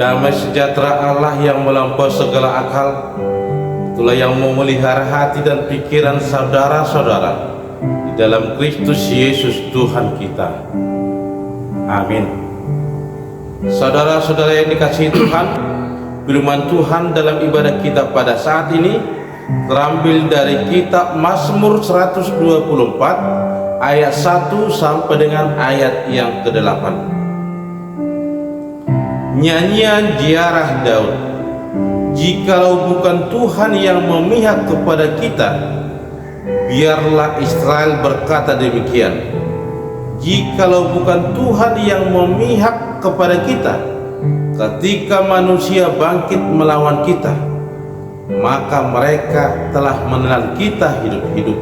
Damai sejahtera Allah yang melampaui segala akal, itulah yang memelihara hati dan pikiran saudara-saudara di dalam Kristus Yesus Tuhan kita. Amin. Saudara-saudara yang dikasihi Tuhan, firman Tuhan dalam ibadah kita pada saat ini terambil dari kitab Mazmur 124 ayat 1 sampai dengan ayat yang ke-8. Nyanyian ziarah Daud. Jikalau bukan Tuhan yang memihak kepada kita, biarlah Israel berkata demikian. Jikalau bukan Tuhan yang memihak kepada kita, ketika manusia bangkit melawan kita, maka mereka telah menelan kita hidup-hidup.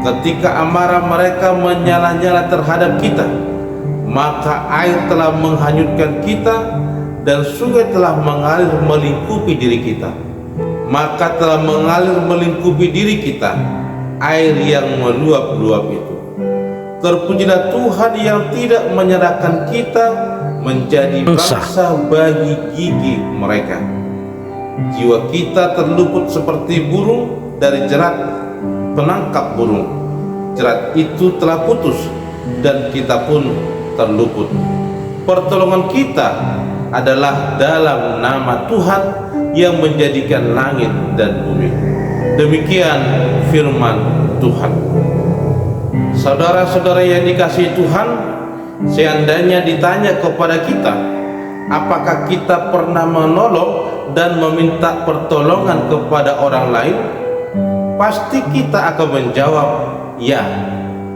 Ketika amarah mereka menyala-nyala terhadap kita, maka air telah menghanyutkan kita dan sungai telah mengalir melingkupi diri kita. Maka telah mengalir melingkupi diri kita air yang meluap-luap itu. Terpujilah Tuhan yang tidak menyerahkan kita menjadi bangsa bagi gigi mereka. Jiwa kita terluput seperti burung dari jerat penangkap burung. Jerat itu telah putus dan kita pun terluput. Pertolongan kita adalah dalam nama Tuhan yang menjadikan langit dan bumi. Demikian firman Tuhan. Saudara-saudara yang dikasihi Tuhan, seandainya ditanya kepada kita, apakah kita pernah menolong dan meminta pertolongan kepada orang lain? Pasti kita akan menjawab, ya,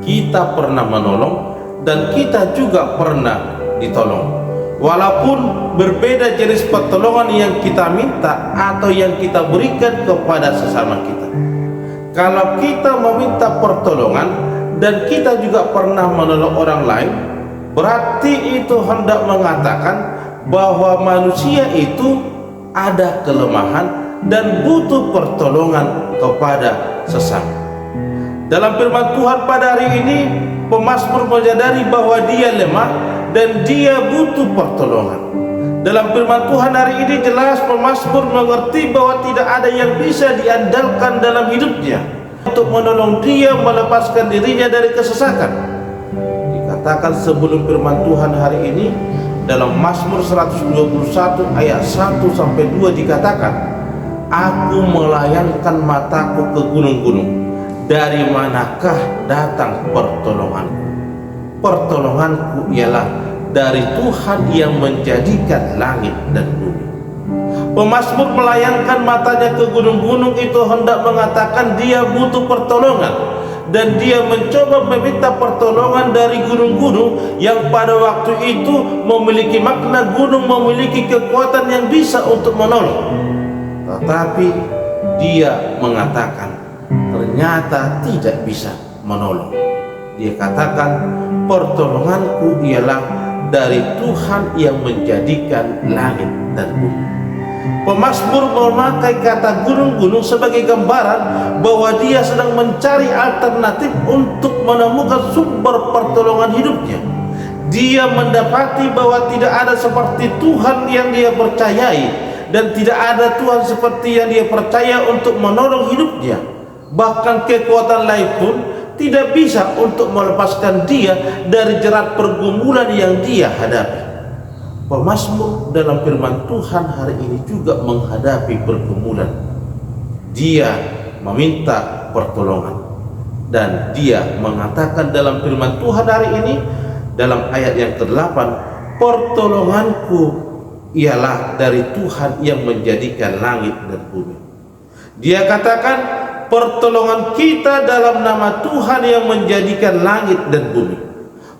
kita pernah menolong dan kita juga pernah ditolong. Walaupun berbeda jenis pertolongan yang kita minta atau yang kita berikan kepada sesama kita. Kalau kita meminta pertolongan dan kita juga pernah menolong orang lain, berarti itu hendak mengatakan bahwa manusia itu ada kelemahan dan butuh pertolongan kepada sesama. Dalam firman Tuhan pada hari ini, pemazmur menyadari bahwa dia lemah dan dia butuh pertolongan. Dalam firman Tuhan hari ini jelas pemazmur mengerti bahwa tidak ada yang bisa diandalkan dalam hidupnya untuk menolong dia melepaskan dirinya dari kesesakan. Dikatakan sebelum firman Tuhan hari ini dalam Mazmur 121 ayat 1 sampai 2 dikatakan, aku melayangkan mataku ke gunung-gunung, dari manakah datang pertolonganku? Pertolonganku ialah dari Tuhan yang menjadikan langit dan bumi. Pemazmur melayangkan matanya ke gunung-gunung itu hendak mengatakan dia butuh pertolongan, dan dia mencoba meminta pertolongan dari gunung-gunung yang pada waktu itu memiliki makna gunung memiliki kekuatan yang bisa untuk menolong. Tetapi dia mengatakan ternyata tidak bisa menolong. Dia katakan pertolonganku ialah dari Tuhan yang menjadikan langit dan bumi. Pemazmur memakai kata gunung-gunung sebagai gambaran bahwa dia sedang mencari alternatif untuk menemukan sumber pertolongan hidupnya. Dia mendapati bahwa tidak ada seperti Tuhan yang dia percayai, dan tidak ada Tuhan seperti yang dia percaya untuk menolong hidupnya. Bahkan kekuatan lain pun tidak bisa untuk melepaskan dia dari jerat pergumulan yang dia hadapi. Pemazmur dalam firman Tuhan hari ini juga menghadapi pergumulan. Dia meminta pertolongan, dan dia mengatakan dalam firman Tuhan hari ini dalam ayat yang ke-8, pertolonganku ialah dari Tuhan yang menjadikan langit dan bumi. Dia katakan pertolongan kita dalam nama Tuhan yang menjadikan langit dan bumi.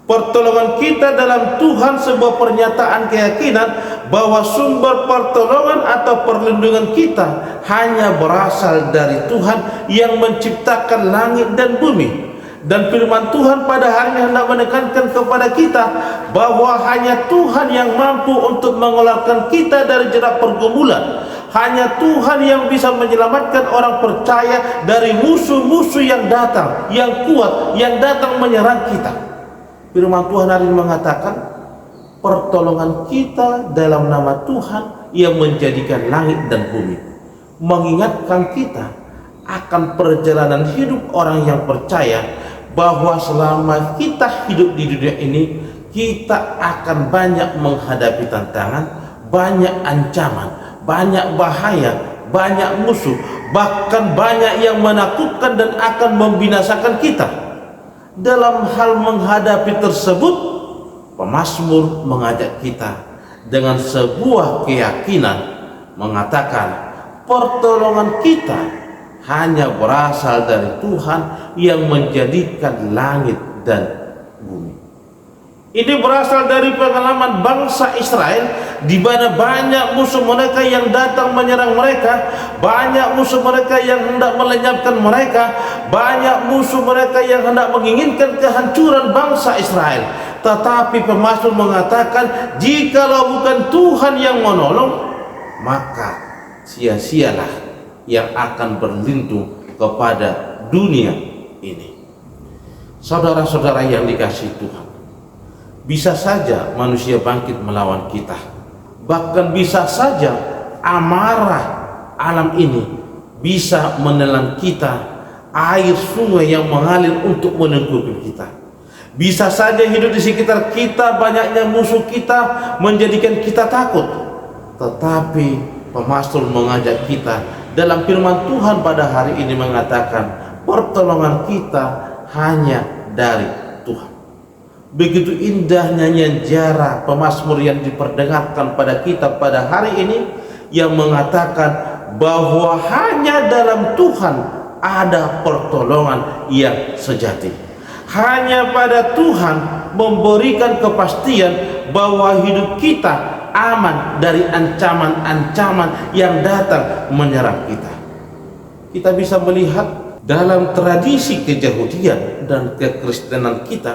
Pertolongan kita dalam Tuhan sebuah pernyataan keyakinan bahwa sumber pertolongan atau perlindungan kita hanya berasal dari Tuhan yang menciptakan langit dan bumi. Dan firman Tuhan pada hari ini hendak menekankan kepada kita bahwa hanya Tuhan yang mampu untuk mengeluarkan kita dari jerat pergumulan. Hanya Tuhan yang bisa menyelamatkan orang percaya dari musuh-musuh yang datang, yang kuat, yang datang menyerang kita. Firman Tuhan hari ini mengatakan pertolongan kita dalam nama Tuhan yang menjadikan langit dan bumi, mengingatkan kita akan perjalanan hidup orang yang percaya bahwa selama kita hidup di dunia ini, kita akan banyak menghadapi tantangan, banyak ancaman, banyak bahaya, banyak musuh, bahkan banyak yang menakutkan dan akan membinasakan kita. Dalam hal menghadapi tersebut, pemazmur mengajak kita dengan sebuah keyakinan mengatakan pertolongan kita hanya berasal dari Tuhan yang menjadikan langit dan bumi. Ini berasal dari pengalaman bangsa Israel, di mana banyak musuh mereka yang datang menyerang mereka, banyak musuh mereka yang hendak melenyapkan mereka, banyak musuh mereka yang hendak menginginkan kehancuran bangsa Israel. Tetapi pemazmur mengatakan, jikalau bukan Tuhan yang menolong, maka sia-sialah yang akan berlindung kepada dunia ini. Saudara-saudara yang dikasihi Tuhan, bisa saja manusia bangkit melawan kita, bahkan bisa saja amarah alam ini bisa menelan kita, air sungai yang mengalir untuk menenggelamkan kita. Bisa saja hidup di sekitar kita banyaknya musuh kita menjadikan kita takut. Tetapi pemazmur mengajak kita dalam firman Tuhan pada hari ini mengatakan pertolongan kita hanya dari Tuhan. Begitu indah nyanyian Jara pemazmur yang diperdengarkan pada kita pada hari ini, yang mengatakan bahwa hanya dalam Tuhan ada pertolongan yang sejati. Hanya pada Tuhan memberikan kepastian bahwa hidup kita aman dari ancaman-ancaman yang datang menyerang kita. Kita bisa melihat dalam tradisi keyahudian dan kekristenan kita,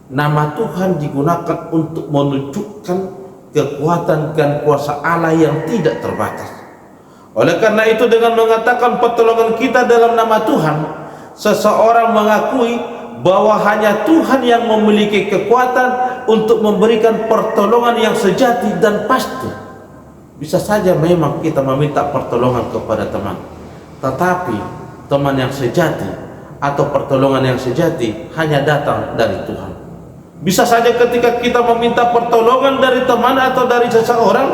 nama Tuhan digunakan untuk menunjukkan kekuatan dan kuasa Allah yang tidak terbatas. Oleh karena itu, dengan mengatakan pertolongan kita dalam nama Tuhan, seseorang mengakui bahwa hanya Tuhan yang memiliki kekuatan untuk memberikan pertolongan yang sejati dan pasti. Bisa saja memang kita meminta pertolongan kepada teman, tetapi teman yang sejati atau pertolongan yang sejati hanya datang dari Tuhan. Bisa saja ketika kita meminta pertolongan dari teman atau dari seseorang,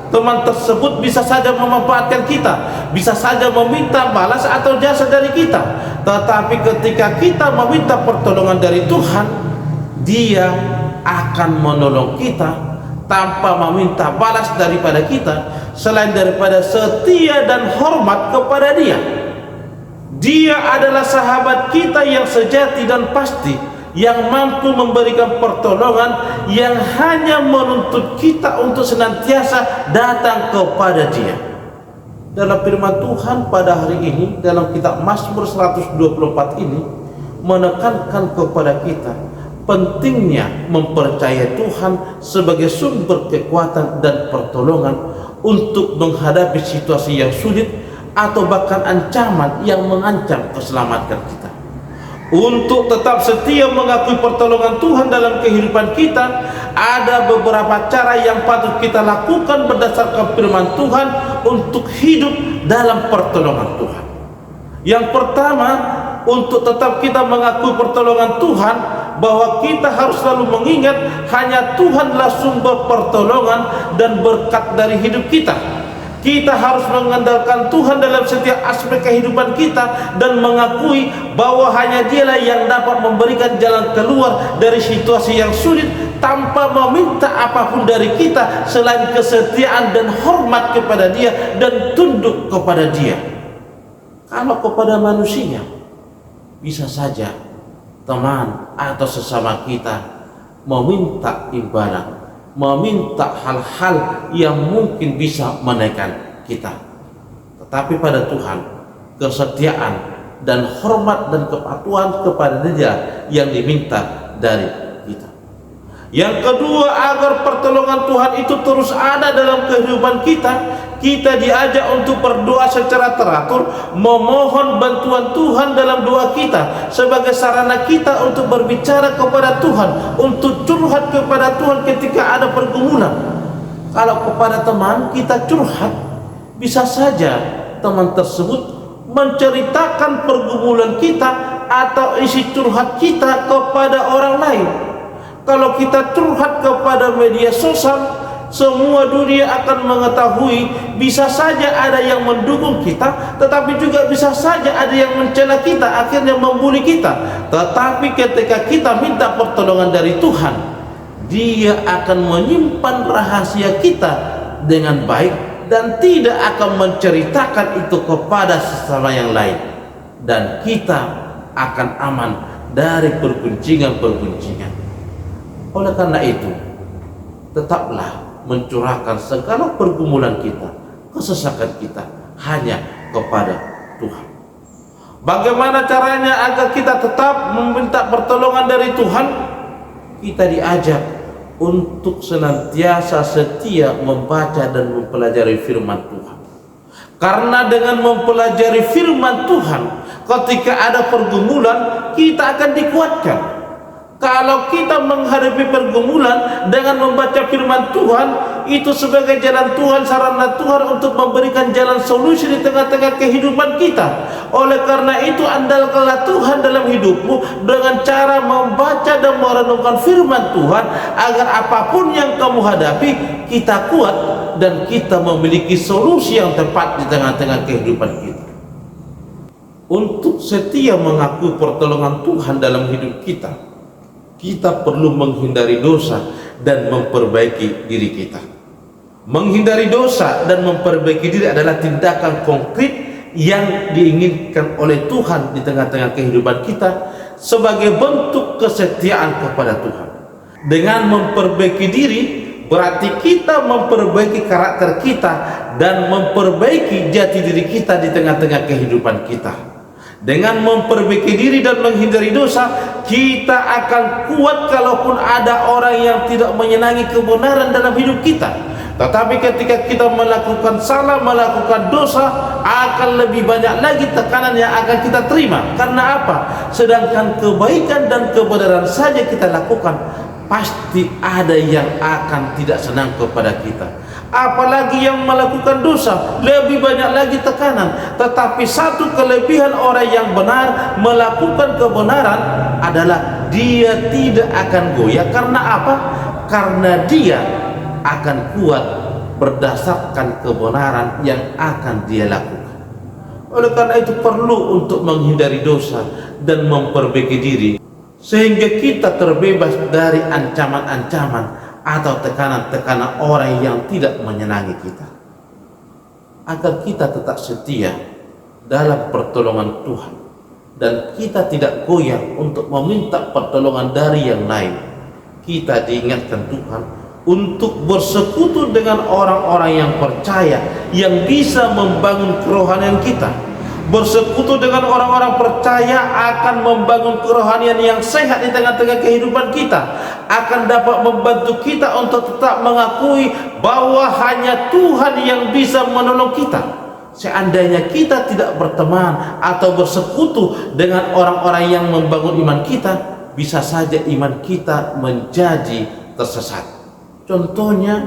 teman tersebut bisa saja memanfaatkan kita, bisa saja meminta balas atau jasa dari kita. Tetapi ketika kita meminta pertolongan dari Tuhan, Dia akan menolong kita tanpa meminta balas daripada kita, selain daripada setia dan hormat kepada Dia. Dia adalah sahabat kita yang sejati dan pasti, yang mampu memberikan pertolongan, yang hanya menuntut kita untuk senantiasa datang kepada Dia. Dalam firman Tuhan pada hari ini, dalam kitab Mazmur 124 ini menekankan kepada kita pentingnya mempercayai Tuhan sebagai sumber kekuatan dan pertolongan untuk menghadapi situasi yang sulit atau bahkan ancaman yang mengancam keselamatan kita. Untuk tetap setia mengakui pertolongan Tuhan dalam kehidupan kita, ada beberapa cara yang patut kita lakukan berdasarkan firman Tuhan untuk hidup dalam pertolongan Tuhan. Yang pertama, untuk tetap kita mengakui pertolongan Tuhan, bahwa kita harus selalu mengingat hanya Tuhanlah sumber pertolongan dan berkat dari hidup kita. Kita harus mengandalkan Tuhan dalam setiap aspek kehidupan kita dan mengakui bahwa hanya Dialah yang dapat memberikan jalan keluar dari situasi yang sulit tanpa meminta apapun dari kita selain kesetiaan dan hormat kepada Dia dan tunduk kepada Dia. Kalau kepada manusia, bisa saja teman atau sesama kita meminta imbalan, meminta hal-hal yang mungkin bisa menaikkan kita. Tetapi pada Tuhan, kesetiaan dan hormat dan kepatuhan kepada Dia yang diminta dari kita. Yang kedua, agar pertolongan Tuhan itu terus ada dalam kehidupan kita, kita diajak untuk berdoa secara teratur, memohon bantuan Tuhan dalam doa kita sebagai sarana kita untuk berbicara kepada Tuhan, untuk curhat kepada Tuhan ketika ada pergumulan. Kalau kepada teman kita curhat, bisa saja teman tersebut menceritakan pergumulan kita atau isi curhat kita kepada orang lain. Kalau kita curhat kepada media sosial, semua dunia akan mengetahui. Bisa saja ada yang mendukung kita, tetapi juga bisa saja ada yang mencela kita, akhirnya membuli kita. Tetapi ketika kita minta pertolongan dari Tuhan, Dia akan menyimpan rahasia kita dengan baik dan tidak akan menceritakan itu kepada sesama yang lain, dan kita akan aman dari perguncingan-perguncingan. Oleh karena itu, tetaplah mencurahkan segala pergumulan kita, kesesakan kita hanya kepada Tuhan. Bagaimana caranya agar kita tetap meminta pertolongan dari Tuhan? Kita diajak untuk senantiasa setia membaca dan mempelajari firman Tuhan. Karena dengan mempelajari firman Tuhan, ketika ada pergumulan, kita akan dikuatkan. Kalau kita menghadapi pergumulan dengan membaca firman Tuhan, itu sebagai jalan Tuhan, sarana Tuhan untuk memberikan jalan solusi di tengah-tengah kehidupan kita. Oleh karena itu, andalkanlah Tuhan dalam hidupmu dengan cara membaca dan merenungkan firman Tuhan, agar apapun yang kamu hadapi, kita kuat dan kita memiliki solusi yang tepat di tengah-tengah kehidupan kita. Untuk setia mengakui pertolongan Tuhan dalam hidup kita, kita perlu menghindari dosa dan memperbaiki diri kita. Menghindari dosa dan memperbaiki diri adalah tindakan konkret yang diinginkan oleh Tuhan di tengah-tengah kehidupan kita sebagai bentuk kesetiaan kepada Tuhan. Dengan memperbaiki diri, berarti kita memperbaiki karakter kita dan memperbaiki jati diri kita di tengah-tengah kehidupan kita. Dengan memperbaiki diri dan menghindari dosa, kita akan kuat kalaupun ada orang yang tidak menyenangi kebenaran dalam hidup kita. Tetapi ketika kita melakukan salah, melakukan dosa, akan lebih banyak lagi tekanan yang akan kita terima. Karena apa? Sedangkan kebaikan dan kebenaran saja kita lakukan, pasti ada yang akan tidak senang kepada kita. Apalagi yang melakukan dosa, lebih banyak lagi tekanan. Tetapi satu kelebihan orang yang benar melakukan kebenaran adalah dia tidak akan goyah. Karena apa? Karena dia akan kuat berdasarkan kebenaran yang akan dia lakukan. Oleh karena itu perlu untuk menghindari dosa dan memperbaiki diri, sehingga kita terbebas dari ancaman-ancaman atau tekanan-tekanan orang yang tidak menyenangi kita, agar kita tetap setia dalam pertolongan Tuhan dan kita tidak goyah untuk meminta pertolongan dari yang lain. Kita diingatkan Tuhan untuk bersekutu dengan orang-orang yang percaya, yang bisa membangun kerohanian kita. Bersekutu dengan orang-orang percaya akan membangun kerohanian yang sehat di tengah-tengah kehidupan kita, akan dapat membantu kita untuk tetap mengakui bahwa hanya Tuhan yang bisa menolong kita. Seandainya kita tidak berteman atau bersekutu dengan orang-orang yang membangun iman kita, bisa saja iman kita menjadi tersesat. Contohnya,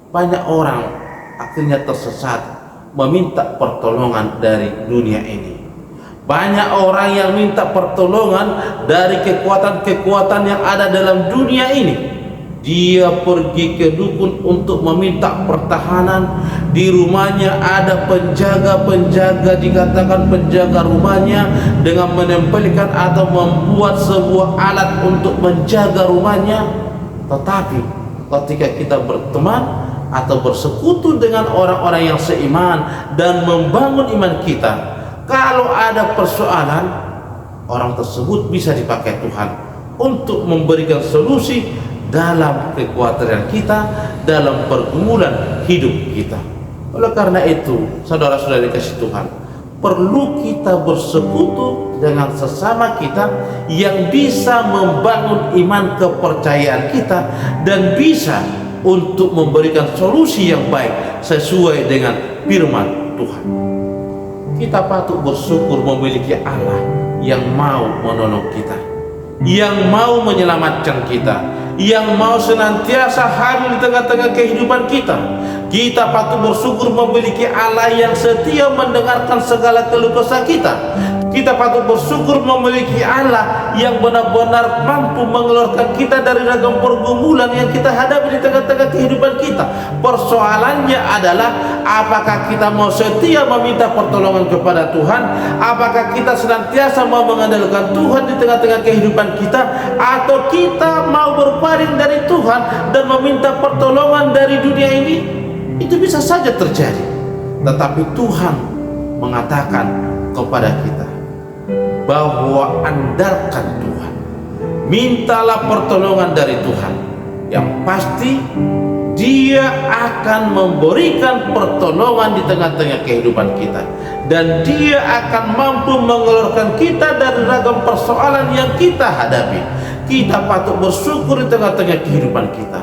banyak orang akhirnya tersesat meminta pertolongan dari dunia ini. Banyak orang yang minta pertolongan dari kekuatan-kekuatan yang ada dalam dunia ini. Dia pergi ke dukun untuk meminta pertahanan. Di rumahnya ada penjaga-penjaga, dikatakan penjaga rumahnya, dengan menempelkan atau membuat sebuah alat untuk menjaga rumahnya. Tetapi ketika kita berteman atau bersekutu dengan orang-orang yang seiman dan membangun iman kita, kalau ada persoalan, orang tersebut bisa dipakai Tuhan untuk memberikan solusi dalam kekhawatiran kita, dalam pergumulan hidup kita. Oleh karena itu, saudara-saudara dikasih Tuhan, perlu kita bersekutu dengan sesama kita yang bisa membangun iman kepercayaan kita dan bisa untuk memberikan solusi yang baik sesuai dengan firman Tuhan. Kita patut bersyukur memiliki Allah yang mau menolong kita, yang mau menyelamatkan kita, yang mau senantiasa hadir di tengah-tengah kehidupan kita. Kita patut bersyukur memiliki Allah yang setia mendengarkan segala keluh kesah kita. Kita patut bersyukur memiliki Allah yang benar-benar mampu mengeluarkan kita dari ragam pergumulan yang kita hadapi di tengah-tengah kehidupan kita. Persoalannya adalah apakah kita mau setia meminta pertolongan kepada Tuhan, apakah kita senantiasa mau mengandalkan Tuhan di tengah-tengah kehidupan kita, atau kita mau berpaling dari Tuhan dan meminta pertolongan dari dunia ini. Itu bisa saja terjadi, tetapi Tuhan mengatakan kepada kita bahwa andalkan Tuhan, mintalah pertolongan dari Tuhan. Yang pasti Dia akan memberikan pertolongan di tengah-tengah kehidupan kita, dan Dia akan mampu mengeluarkan kita dari ragam persoalan yang kita hadapi. Kita patut bersyukur di tengah-tengah kehidupan kita.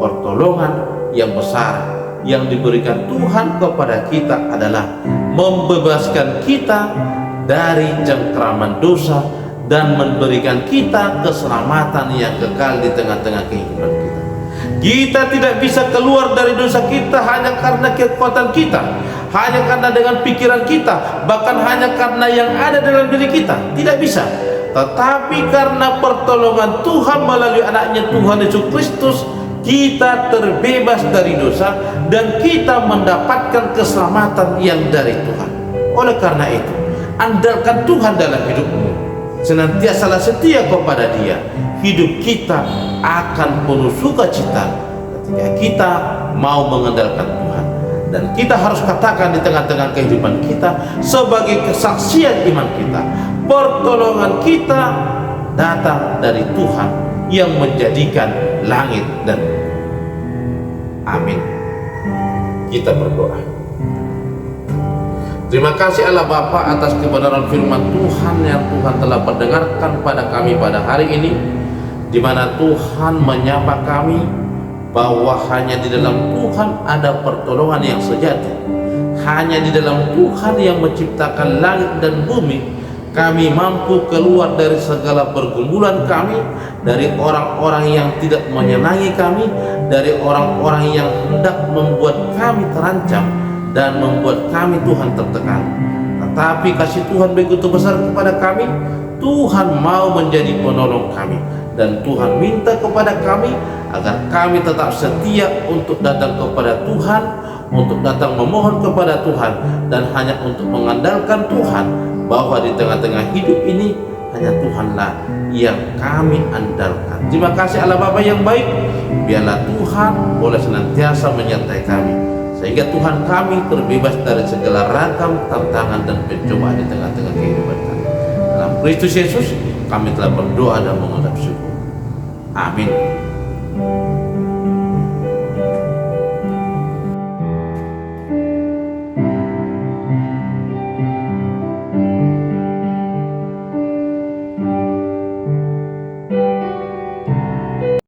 Pertolongan yang besar yang diberikan Tuhan kepada kita adalah membebaskan kita dari cengkraman dosa dan memberikan kita keselamatan yang kekal di tengah-tengah kehidupan kita. Kita tidak bisa keluar dari dosa kita hanya karena kekuatan kita, hanya karena dengan pikiran kita, bahkan hanya karena yang ada dalam diri kita. Tidak bisa. Tetapi karena pertolongan Tuhan melalui anaknya Tuhan Yesus Kristus, kita terbebas dari dosa dan kita mendapatkan keselamatan yang dari Tuhan. Oleh karena itu, andalkan Tuhan dalam hidupmu. Senantiasalah setia kepada Dia. Hidup kita akan penuh sukacita ketika kita mau mengandalkan Tuhan. Dan kita harus katakan di tengah-tengah kehidupan kita sebagai kesaksian iman kita, pertolongan kita datang dari Tuhan yang menjadikan langit dan bumi. Amin. Kita berdoa. Terima kasih Allah Bapa atas kebenaran firman Tuhan yang Tuhan telah perdengarkan pada kami pada hari ini, di mana Tuhan menyapa kami bahwa hanya di dalam Tuhan ada pertolongan yang sejati. Hanya di dalam Tuhan yang menciptakan langit dan bumi kami mampu keluar dari segala pergumulan kami, dari orang-orang yang tidak menyenangi kami, dari orang-orang yang hendak membuat kami terancam dan membuat kami Tuhan tertekan. Tetapi kasih Tuhan begitu besar kepada kami. Tuhan mau menjadi penolong kami, dan Tuhan minta kepada kami agar kami tetap setia untuk datang kepada Tuhan, untuk datang memohon kepada Tuhan, dan hanya untuk mengandalkan Tuhan, bahwa di tengah-tengah hidup ini hanya Tuhanlah yang kami andalkan. Terima kasih Allah Bapa yang baik. Biarlah Tuhan boleh senantiasa menyertai kami, sehingga Tuhan kami terbebas dari segala ragam tantangan dan pencobaan di tengah-tengah kehidupan kami. Dalam Kristus Yesus kami telah berdoa dan mengucap syukur. Amin.